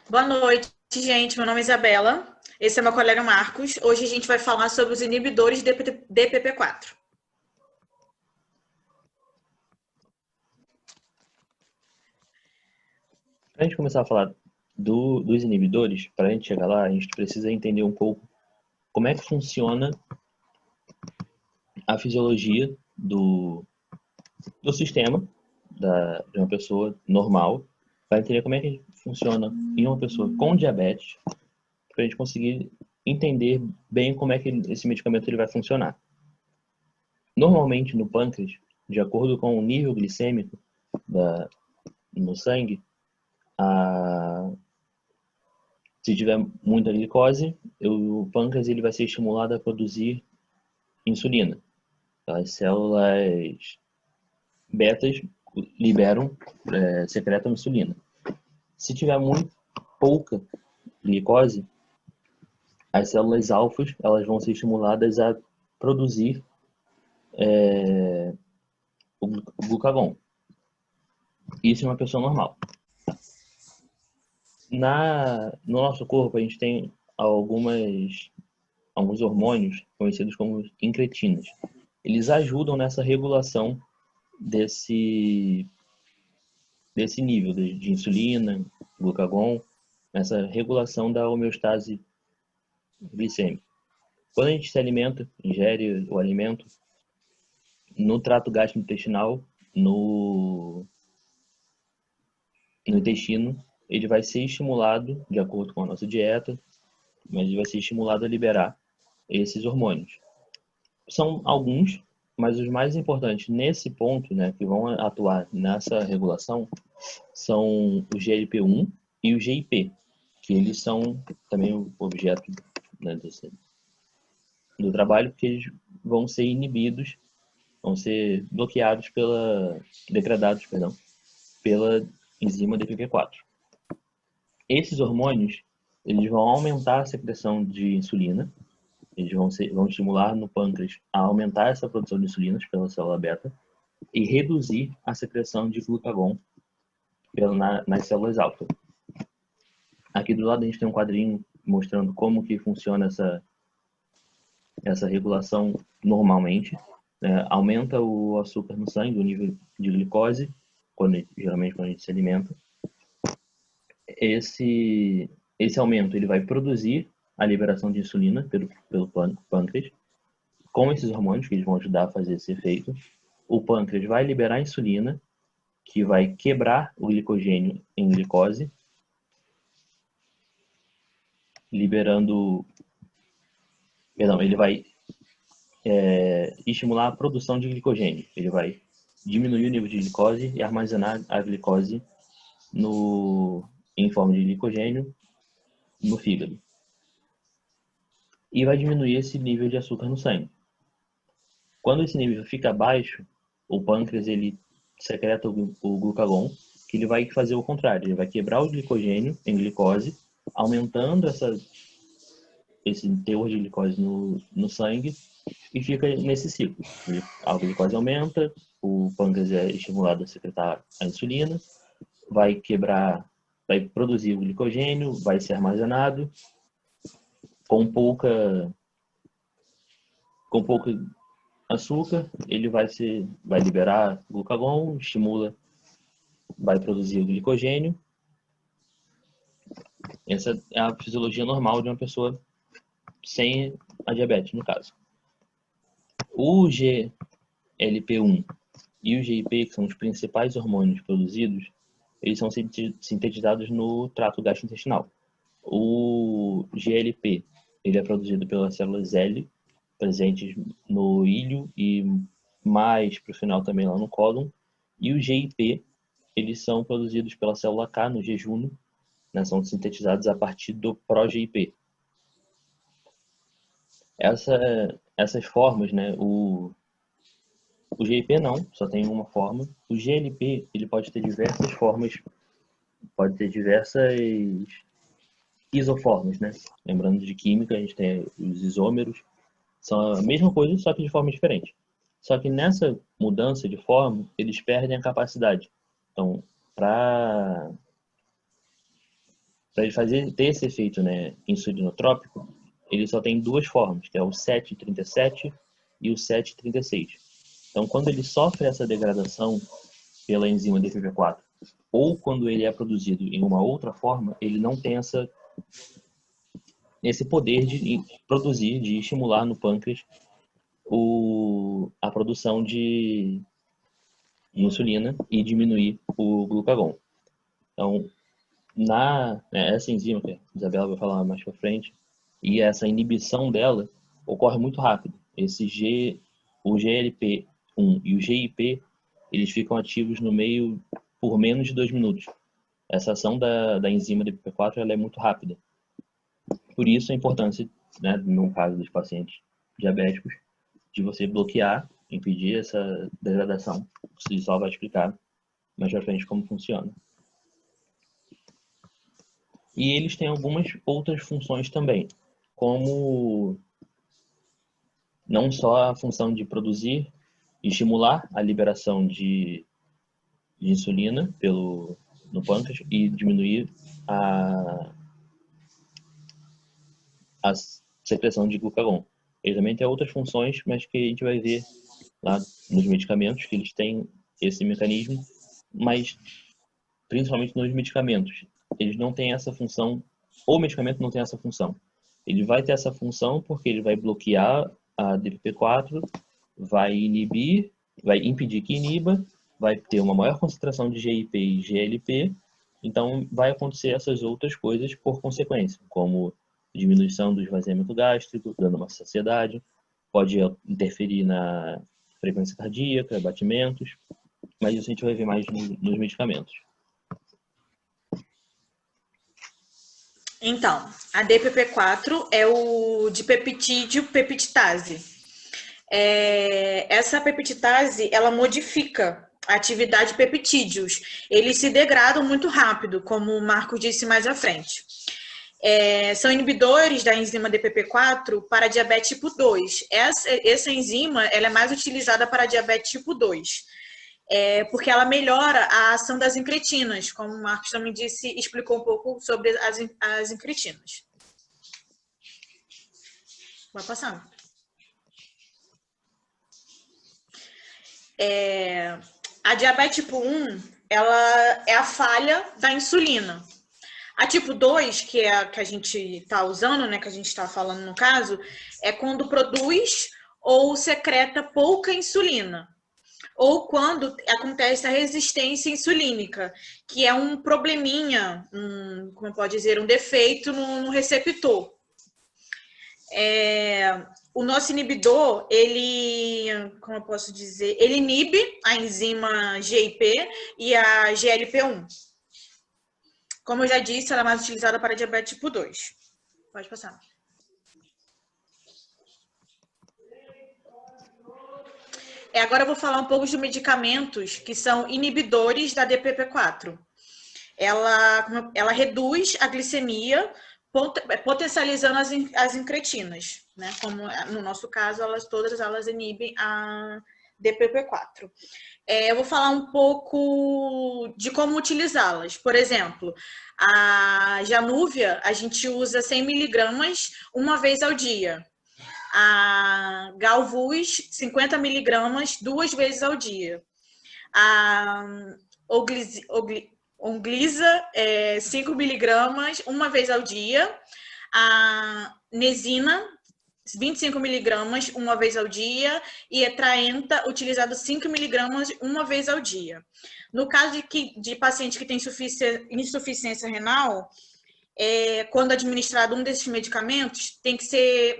Boa noite, gente. Meu nome é Isabela. Esse é meu colega Marcos. Hoje a gente vai falar sobre os inibidores de DPP-4. Para a gente começar a falar dos inibidores, para a gente chegar lá, a gente precisa entender um pouco como é que funciona a fisiologia do sistema de uma pessoa normal, para entender como é que funciona em uma pessoa com diabetes, para a gente conseguir entender bem como é que esse medicamento ele vai funcionar. Normalmente no pâncreas, de acordo com o nível glicêmico no sangue, a, se tiver muita glicose, o pâncreas ele vai ser estimulado a produzir insulina. As células betas liberam, secretam insulina. Se tiver muito pouca glicose, as células alfas elas vão ser estimuladas a produzir o glucagon. Isso é uma pessoa normal. No nosso corpo, a gente tem alguns hormônios conhecidos como incretinas. Eles ajudam nessa regulação desse, desse nível de insulina, glucagon, nessa regulação da homeostase glicêmica. Quando a gente se alimenta, ingere o alimento, no trato gastrointestinal, no intestino, ele vai ser estimulado, de acordo com a nossa dieta, mas ele vai ser estimulado a liberar esses hormônios. São alguns, mas os mais importantes nesse ponto, né, que vão atuar nessa regulação, são o GLP-1 e o GIP, que eles são também o objeto, né, do trabalho, porque eles vão ser inibidos, vão ser bloqueados degradados, perdão, pela enzima DPP-4. Esses hormônios, eles vão aumentar a secreção de insulina, eles vão estimular no pâncreas a aumentar essa produção de insulina pela célula beta e reduzir a secreção de glucagon nas células alfa. Aqui do lado a gente tem um quadrinho mostrando como que funciona essa regulação normalmente. Aumenta o açúcar no sangue, o nível de glicose, geralmente quando a gente se alimenta. Esse aumento ele vai produzir a liberação de insulina pelo pâncreas, com esses hormônios que eles vão ajudar a fazer esse efeito. O pâncreas vai liberar insulina, que vai quebrar o glicogênio em glicose, ele vai estimular a produção de glicogênio. Ele vai diminuir o nível de glicose e armazenar a glicose em forma de glicogênio no fígado. E vai diminuir esse nível de açúcar no sangue. Quando esse nível fica baixo, o pâncreas ele secreta o glucagon, que ele vai fazer o contrário, ele vai quebrar o glicogênio em glicose, aumentando esse teor de glicose no sangue e fica nesse ciclo. A glicose aumenta, o pâncreas é estimulado a secretar a insulina, vai produzir o glicogênio, vai ser armazenado com pouca açúcar, ele vai liberar glucagon, vai produzir o glicogênio. Essa é a fisiologia normal de uma pessoa sem a diabetes, no caso. O GLP-1 e o GIP, que são os principais hormônios produzidos, eles são sintetizados no trato gastrointestinal. O GLP, ele é produzido pelas células L, presentes no ilho e mais para o final também lá no cólon. E o GIP, eles são produzidos pela célula K no jejunum, né, são sintetizados a partir do pró-GIP. Essas formas, né, o GIP não, só tem uma forma. O GLP, ele pode ter diversas formas, pode ter diversas isoformas, né? Lembrando de química, a gente tem os isômeros, são a mesma coisa, só que de forma diferente. Só que nessa mudança de forma, eles perdem a capacidade. Então, para Para ele ter esse efeito, né, insulinotrópico, ele só tem duas formas, que é o 7,37 e o 7,36. Então, quando ele sofre essa degradação pela enzima DPP4, ou quando ele é produzido em uma outra forma, ele não tem esse poder de produzir, de estimular no pâncreas a produção de insulina e diminuir o glucagon. Então, essa enzima, que a Isabela vai falar mais para frente, e essa inibição dela ocorre muito rápido. O GLP-1 e o GIP, eles ficam ativos no meio por menos de 2 minutos. Essa ação da enzima DPP4 ela é muito rápida. Por isso a importância, né, no caso dos pacientes diabéticos, de você bloquear, impedir essa degradação. O Cisol vai explicar mais pra frente como funciona. E eles têm algumas outras funções também, como não só a função de produzir e estimular a liberação de insulina no pâncreas e diminuir a secreção de glucagon. Ele também tem outras funções, mas que a gente vai ver lá nos medicamentos, que eles têm esse mecanismo, mas principalmente nos medicamentos. Eles não têm essa função, ou o medicamento não tem essa função. Ele vai ter essa função porque ele vai bloquear a DPP4, vai impedir que iniba, vai ter uma maior concentração de GIP e GLP, então vai acontecer essas outras coisas por consequência, como diminuição do esvaziamento gástrico, dando uma saciedade, pode interferir na frequência cardíaca, batimentos, mas isso a gente vai ver mais nos medicamentos. Então, a DPP4 é o dipeptídeo peptidase. Essa peptidase, ela modifica a atividade de peptídeos. Eles se degradam muito rápido, como o Marco disse mais à frente. São inibidores da enzima DPP4 para diabetes tipo 2. Essa enzima ela é mais utilizada para diabetes tipo 2. Porque ela melhora a ação das incretinas, como o Marcos também explicou um pouco sobre as incretinas. Vai passando. A diabetes tipo 1, ela é a falha da insulina. A tipo 2, que é a que a gente está usando, né, que a gente está falando no caso, é quando produz ou secreta pouca insulina. Ou quando acontece a resistência insulínica, que é um probleminha, como pode dizer, um defeito no receptor. O nosso inibidor, como eu posso dizer, ele inibe a enzima GIP e a GLP-1. Como eu já disse, ela é mais utilizada para diabetes tipo 2. Pode passar. Agora eu vou falar um pouco de medicamentos que são inibidores da DPP4. Ela reduz a glicemia, potencializando as incretinas, né? Como no nosso caso, todas elas inibem a DPP4. Eu vou falar um pouco de como utilizá-las. Por exemplo, a Januvia, a gente usa 100 miligramas uma vez ao dia. A Galvus, 50 miligramas, 2 vezes ao dia. A Onglyza, 5 miligramas, uma vez ao dia. A Nesina, 25 miligramas, uma vez ao dia. E a Traenta, utilizado 5 miligramas, uma vez ao dia. No caso de paciente que tem insuficiência renal, quando administrado um desses medicamentos, tem que ser,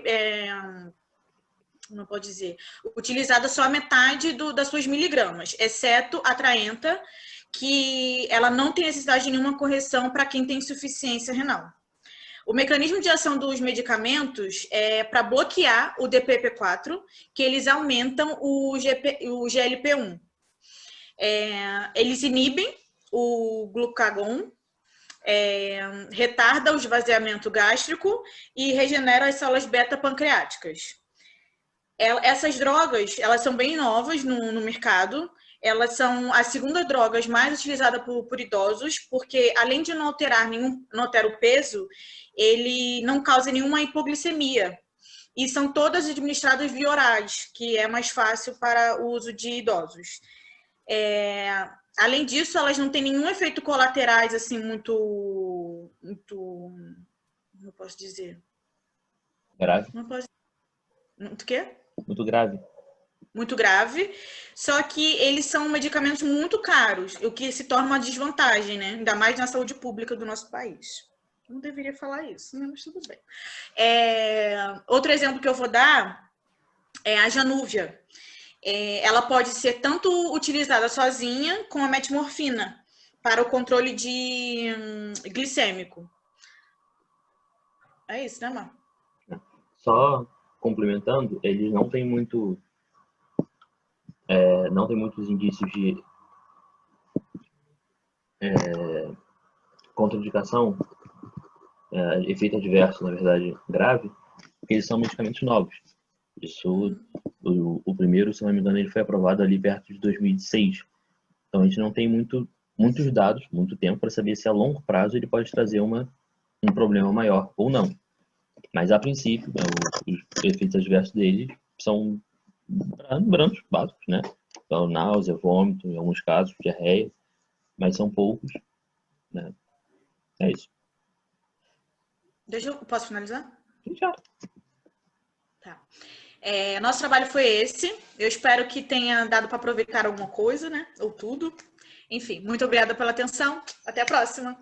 não pode dizer, utilizada só a metade das suas miligramas, exceto a Traenta, que ela não tem necessidade de nenhuma correção para quem tem insuficiência renal. O mecanismo de ação dos medicamentos é para bloquear o DPP4, que eles aumentam o GLP-1. Eles inibem o glucagon, retarda o esvaziamento gástrico e regenera as células beta pancreáticas. Essas drogas, elas são bem novas no mercado. elas são a segunda droga mais utilizada por idosos, porque além de não alterar o peso, ele não causa nenhuma hipoglicemia. E são todas administradas via orais, que é mais fácil para o uso de idosos. Além disso, elas não têm nenhum efeito colaterais, assim, muito, como eu posso dizer? Grave? Não posso... Muito o quê? Muito grave. Muito grave, só que eles são medicamentos muito caros, o que se torna uma desvantagem, né? Ainda mais na saúde pública do nosso país. Não deveria falar isso, né? Mas tudo bem. Outro exemplo que eu vou dar é a Januvia. Ela pode ser tanto utilizada sozinha como a metmorfina para o controle glicêmico. É isso, né, Mar? Só complementando, eles não têm muitos indícios de contraindicação, efeito adverso, na verdade, grave, porque eles são medicamentos novos. Isso, o primeiro, se não me engano, ele foi aprovado ali perto de 2006. Então a gente não tem muitos dados, muito tempo para saber se a longo prazo ele pode trazer um problema maior ou não. Mas a princípio, os efeitos adversos dele são brandos, básicos, né? Então, náusea, vômito, em alguns casos, diarreia, mas são poucos, né? É isso. Posso finalizar? Já. Tá. Nosso trabalho foi esse. Eu espero que tenha dado para aproveitar alguma coisa, né? Ou tudo. Enfim, muito obrigada pela atenção. Até a próxima.